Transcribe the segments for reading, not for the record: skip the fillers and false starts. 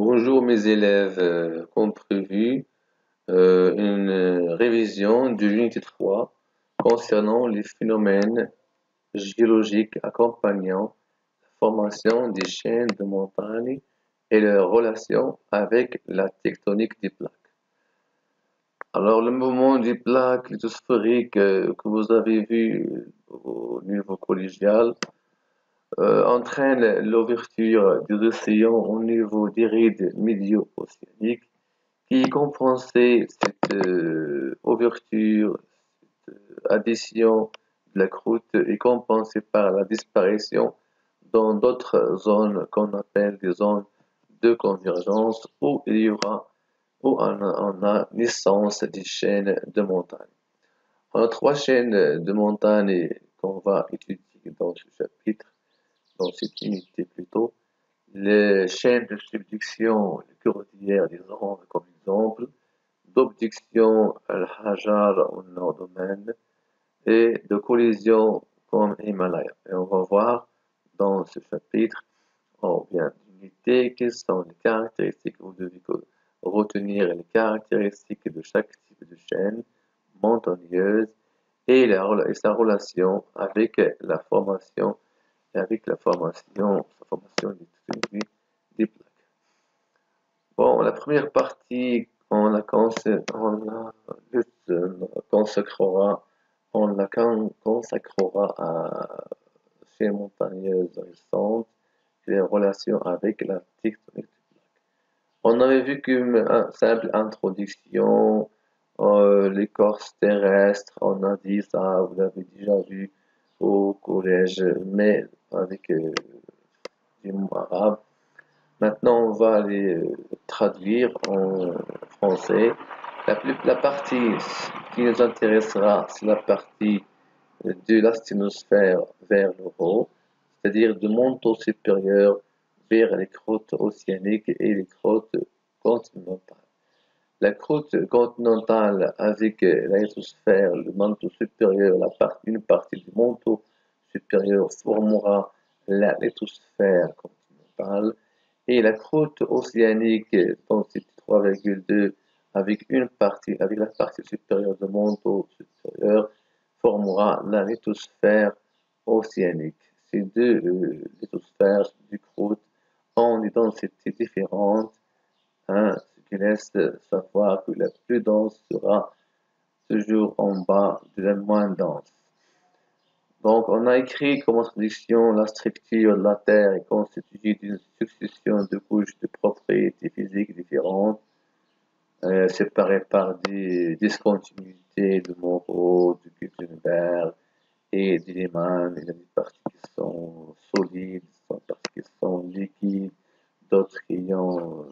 Bonjour mes élèves, comme prévu, une révision de l'unité 3 concernant les phénomènes géologiques accompagnant la formation des chaînes de montagnes et leur relation avec la tectonique des plaques. Alors le mouvement des plaques lithosphériques que vous avez vu au niveau collégial entraîne l'ouverture des océans au niveau des rides médio-océaniques qui compensait cette ouverture, cette addition de la croûte est compensée par la disparition dans d'autres zones qu'on appelle des zones de convergence où il y aura où on a naissance des chaînes de montagne. On a trois chaînes de montagne qu'on va étudier dans ce chapitre, dans cette unité plutôt. Les chaînes de subduction, les cordillères des Andes comme exemple, d'obduction Al-Hajar au nord-domaine et de collision comme Himalaya. Et on va voir dans ce chapitre, ou bien d'unité, quelles sont les caractéristiques, vous devez retenir les caractéristiques de chaque type de chaîne montagneuse et sa relation avec la formation des plaques. Bon, la première partie, on la consacrera à ces montagneuses récentes et les relations avec la tectonique des plaques. On avait vu qu'une simple introduction, l'écorce terrestre, on a dit ça, vous l'avez déjà vu au collège, mais avec des mots arabes. Maintenant, on va les traduire en français. La partie qui nous intéressera, c'est la partie de l'asténosphère vers le haut, c'est-à-dire du manteau supérieur vers les croûtes océaniques et les croûtes continentales. La croûte continentale avec la lithosphère, le manteau supérieur, une partie du manteau supérieur formera la lithosphère continentale et la croûte océanique dans cette 3,2 avec la partie supérieure du manteau supérieur formera la lithosphère océanique. Ces deux lithosphères du croûte ont des densités différentes, hein, ce qui laisse savoir que la plus dense sera toujours en bas de la moins dense. Donc, on a écrit comme introduction la structure de la Terre est constituée d'une succession de couches de propriétés physiques différentes, séparées par des discontinuités de Monro, de Gutenberg et de Riemann. Il y a des parties qui sont solides, des parties qui sont liquides, d'autres qui sont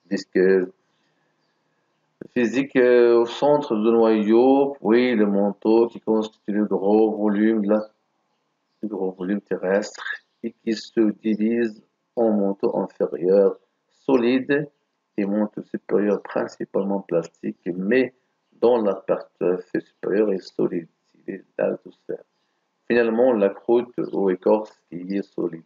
visqueuses. Physique au centre du noyau, puis le manteau qui constitue le gros volume terrestre et qui se divise en manteau inférieur solide et manteau supérieur principalement plastique, mais dont la partie supérieure est solide, c'est l'atmosphère. Finalement, la croûte ou écorce qui est solide.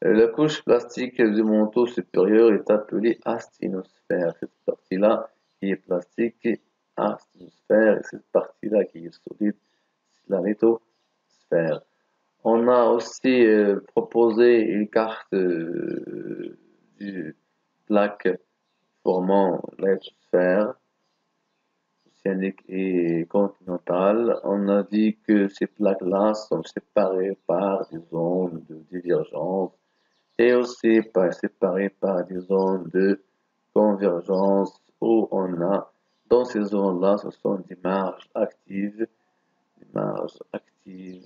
La couche plastique du manteau supérieur est appelée asténosphère. Cette partie-là qui est plastique, asténosphère, et cette partie-là qui est solide, c'est la lithosphère. On a aussi proposé une carte du plaque formant la lithosphère océanique et continentale. On a dit que ces plaques-là sont séparées par des zones de divergence et aussi séparées par des zones de convergence où on a, dans ces zones-là, ce sont des marges actives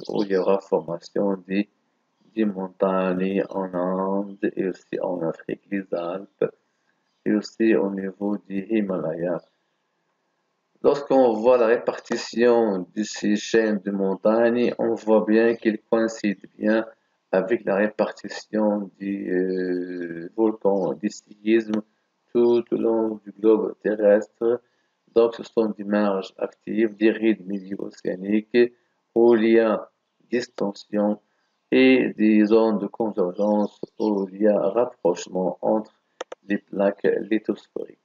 où il y aura formation des montagnes en Inde et aussi en Afrique, les Alpes, et aussi au niveau du Himalaya. Lorsqu'on voit la répartition de ces chaînes de montagnes, on voit bien qu'elles coïncident bien avec la répartition des volcans, des séismes tout au long du globe terrestre. Donc, ce sont des marges actives, des rides médio-océaniques où il y a distension et des zones de convergence où il y a rapprochement entre les plaques lithosphériques.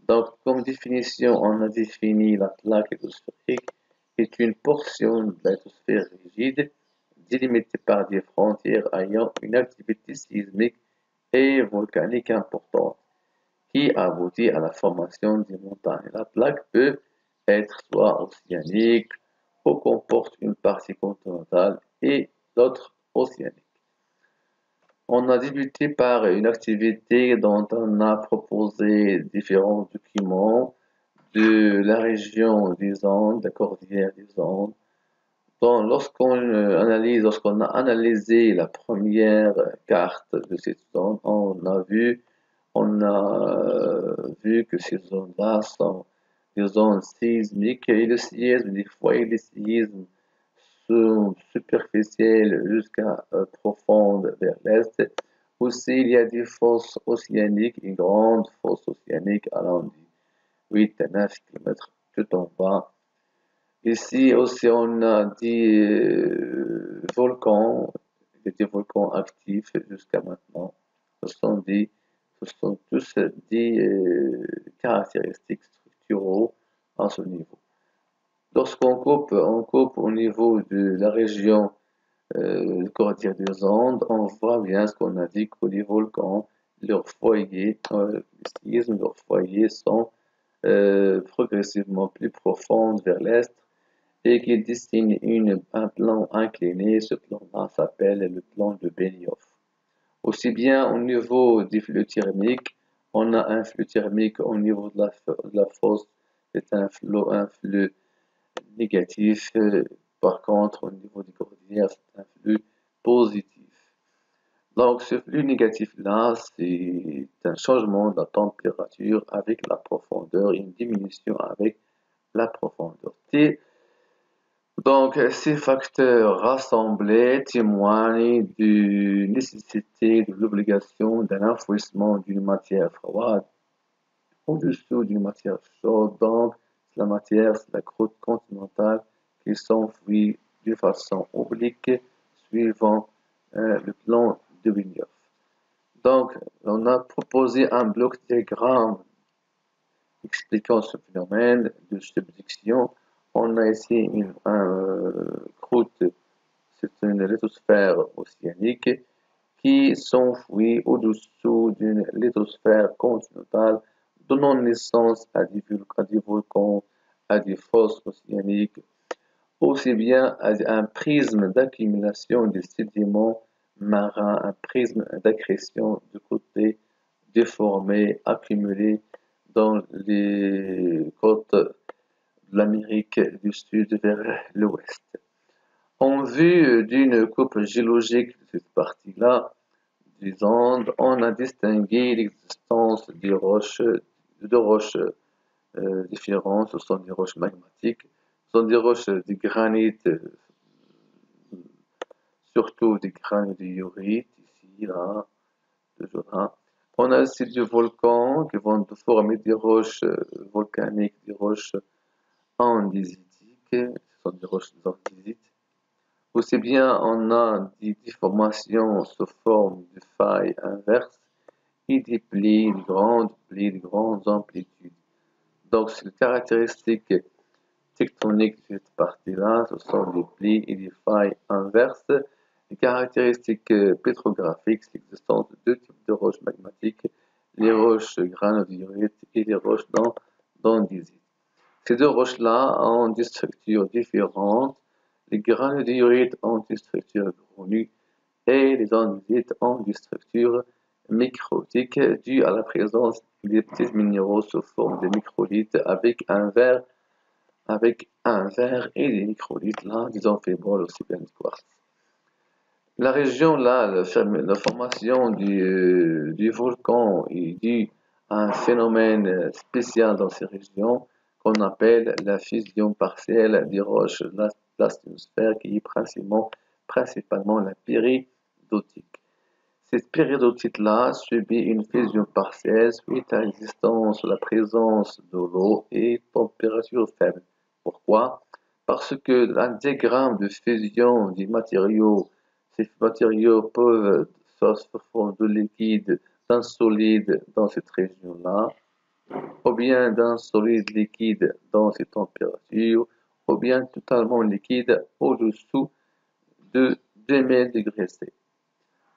Donc, comme définition, on a défini la plaque lithosphérique est une portion de la lithosphère rigide délimitée par des frontières ayant une activité sismique et volcanique importante qui aboutit à la formation des montagnes. La plaque peut être soit océanique ou comporte une partie continentale et l'autre océanique. On a débuté par une activité dont on a proposé différents documents de la région des Andes, la cordillère des Andes. Donc, lorsqu'on a analysé la première carte de cette zone, on a vu que ces zones-là sont des zones sismiques et le séisme, des foyers de séisme sont superficiels jusqu'à profondes vers l'est. Aussi, il y a des fosses océaniques, une grande fosse océanique allant de 8 à 9 km tout en bas. Ici aussi, on a des volcans actifs jusqu'à maintenant. Ce sont tous des caractéristiques structuraux à ce niveau. Lorsqu'on coupe, on coupe au niveau de la région cordillère des Andes, on voit bien ce qu'on a dit que les volcans, leurs foyers, leurs foyers sont progressivement plus profonds vers l'est et qui dessinent un plan incliné. Ce plan-là s'appelle le plan de Benioff. Aussi bien au niveau des flux thermiques, on a un flux thermique au niveau de la fosse, c'est un flux négatif. Par contre, au niveau des cordillères, c'est un flux positif. Donc, ce flux négatif-là, c'est un changement de la température avec la profondeur, une diminution avec la profondeur. Donc, ces facteurs rassemblés témoignent de nécessité, de l'obligation d'un enfouissement d'une matière froide au-dessous d'une matière chaude. Donc, la matière, c'est la croûte continentale qui s'enfuit de façon oblique suivant le plan de Benioff. Donc, on a proposé un bloc diagramme expliquant ce phénomène de subduction. On a ici une croûte, c'est une lithosphère océanique qui s'enfuit au-dessous d'une lithosphère continentale, donnant naissance à des volcans, à des fosses océaniques, aussi bien à un prisme d'accumulation des sédiments marins, un prisme d'accrétion de côté déformés, accumulés dans les côtes de l'Amérique du Sud vers l'ouest. En vue d'une coupe géologique de cette partie-là des Andes, on a distingué l'existence de roches différentes. Ce sont des roches magmatiques, ce sont des roches de granit, surtout des granits de diorite, ici, là, toujours là. On a aussi des volcans qui vont former des roches volcaniques, des roches andésitiques, ce sont des roches andésites. Aussi bien on a des déformations sous forme de failles inverses et des plis, de grandes amplitudes. Donc, c'est une caractéristique tectonique de cette partie-là, ce sont des plis et des failles inverses. Les caractéristiques pétrographiques, c'est l'existence de deux types de roches magmatiques, les roches granodiorites et les roches d'andésite. Ces deux roches-là ont des structures différentes. Les granodiorites ont des structures granules et les andésites ont des structures microtiques dues à la présence des petits minéraux sous forme de microlithes avec un verre et des microlithes là, des amphibole aussi bien du quartz. La région là, la formation du volcan est due à un phénomène spécial dans ces régions qu'on appelle la fusion partielle des roches de l'asténosphère qui est principalement la péridotite. Cette péridotite-là subit une fusion partielle suite à l'existence, la présence de l'eau et température faible. Pourquoi? Parce que un diagramme de fusion des matériaux Ces matériaux peuvent soit se former de liquide, d'un solide dans cette région-là, ou bien d'un solide liquide dans ces températures, ou bien totalement liquide au-dessous de 2000 degrés C.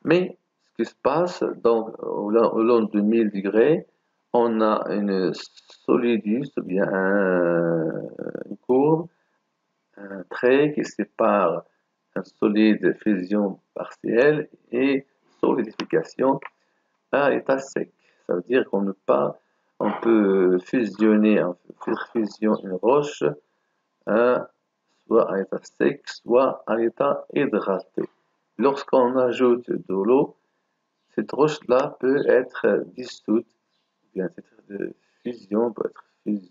Mais ce qui se passe, donc, au long de 1000 degrés, on a une solidus, ou bien une courbe, un trait qui sépare un solide fusion partielle et solidification à état sec. Ça veut dire on peut fusionner, faire fusion une roche, soit à état sec, soit à état hydraté. Lorsqu'on ajoute de l'eau, cette roche-là peut être dissoute, bien cette fusion peut être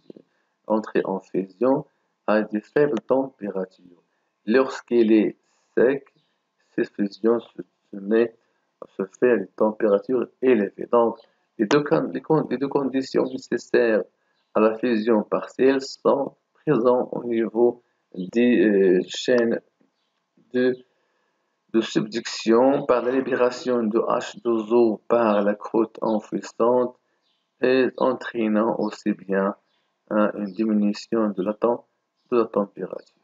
entrer en fusion à des faibles températures. Lorsqu'il est sec, cette fusion se fait à des températures élevées. Donc, les deux conditions nécessaires à la fusion partielle sont présentes au niveau des chaînes de, de subduction par la libération de H2O par la croûte enfouissante et entraînant aussi bien une diminution de la température.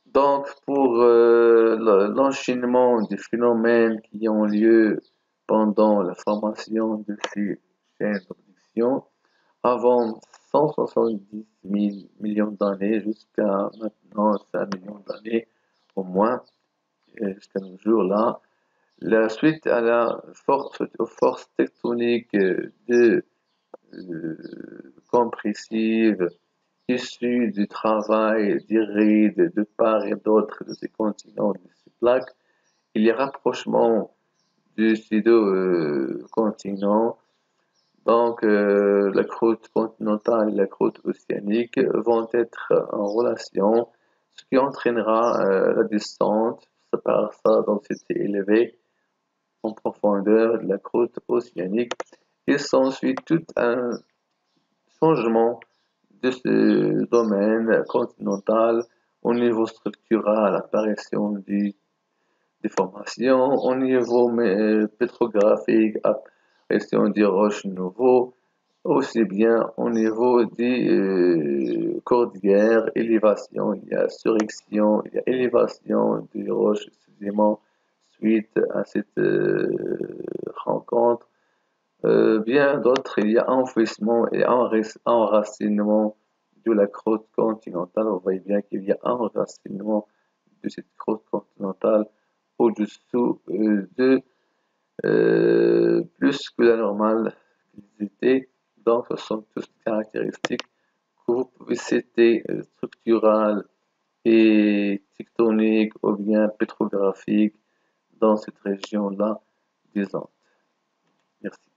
Donc, pour l'enchaînement des phénomènes qui ont lieu pendant la formation de ces chaînes de production, avant 170 000 millions d'années jusqu'à maintenant 5 millions d'années au moins, jusqu'à nos jours-là, la suite à aux forces tectoniques compressives issues du travail des rides de part et d'autre de ces continents, de ces plaques, il y a rapprochement de ces deux continents. Donc, la croûte continentale et la croûte océanique vont être en relation, ce qui entraînera la descente par sa densité élevée en profondeur de la croûte océanique. Il s'ensuit tout un changement de ce domaine continental au niveau structural, apparition des formations, au niveau pétrographique, apparition des roches nouveaux, aussi bien au niveau des cordillères, élévation, il y a surrection, il y a élévation des roches, excusez-moi, suite à cette rencontre. Bien d'autres, il y a enfouissement et enracinement de la croûte continentale. Vous voyez bien qu'il y a enracinement de cette croûte continentale au-dessous de plus que la normale visitée. Donc, ce sont toutes caractéristiques que vous pouvez citer structurales et tectoniques ou bien pétrographiques dans cette région-là des Andes. Merci.